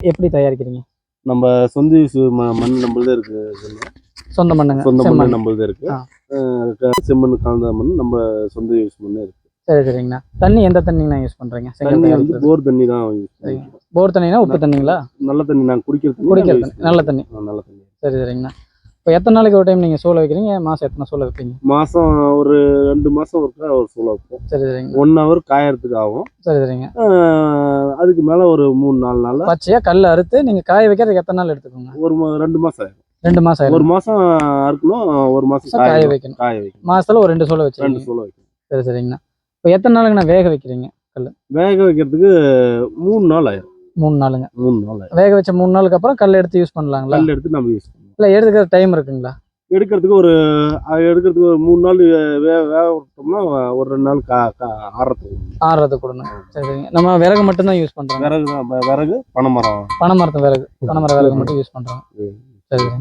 எப்படி தயாரிக்கிறீங்க? நம்ம சொந்த யூஸ் மண் நம்மளதே இருக்கு. சொந்த மண்ணுங்க. சொந்த மண் செம்மண். நம்மளதே இருக்கு. ஆ. செம்மண் கலந்த மண் நம்ம சொந்த யூஸ் மண்ணே இருக்கு. சரி சரிங்கண்ணா. தண்ணி எந்த தண்ணிங்கண்ணா யூஸ் பண்றீங்க? செங்கல் தண்ணி வந்து தயாரிக்கிறது. போர் தண்ணி தான் யூஸ் சரிங்க. பண்ணுறோம். போர் தண்ணினா உப்பு தண்ணிங்களா? நல்ல தண்ணி நாங்கள் குடிக்கிற தண்ணி. நல்ல தண்ணி. நல்ல தண்ணி. சரி சரிங்கண்ணா. இப்போ எத்தனை நாளைக்கு ஒரு டைம் நீங்கள் சூளை வைக்கிறீங்க? மாதம் எத்தனை சூளை வைப்பீங்க? மாதம் ஒரு 2 மாதம் ஒருக்கா ஒரு சூளை வைப்போம். சரி சரிங்க. 1 hour காயறதுக்கு ஆகும். சரி சரிங்க. அதுக்கு மேலே ஒரு 3-4 நாள் பச்சையாக கல் அறுத்து நீங்கள் காய வைக்கிறதுக்கு எத்தனை நாள் எடுத்துக்கோங்க? ஒரு 2 மாதம் ஆகும். 2 மாதம் ஆகும். 1 மாதம் அறுக்கணும், 1 மாதம் காய வைக்கணும். மாதத்தில் ஒரு 2 சூளை வச்சு 2 சூளை வைக்கணும். சரி சரிங்கண்ணா. இப்போ எத்தனை நாளுங்கண்ணா வேக வைக்கிறீங்க கல்? வேக வைக்கிறதுக்கு 3 நாள் ஆயிரும். 3 நாளுங்க. 3 நாள் ஆயிரும். வேக வச்ச 3 நாளுக்கு அப்புறம் கல் எடுத்து யூஸ் பண்ணலாங்களா? கல் எடுத்து நம்ம யூஸ் பண்ணலாம். இல்லை எடுத்துக்கிற டைம் இருக்குங்களா? எடுக்கிறதுக்கு ஒரு 3 நாள் வேக விட்டோம்னா ஒரு 2 நாள் ஆறுறதுக்கு கொடுங்க. சரி சரிங்க. நம்ம விறகு மட்டும்தான் யூஸ் பண்ணுறோம். விறகு பனைமரம் பனைமரத்து விறகு. பனைமர விறகு மட்டும் யூஸ் பண்ணுறோம். சரி சரிங்க.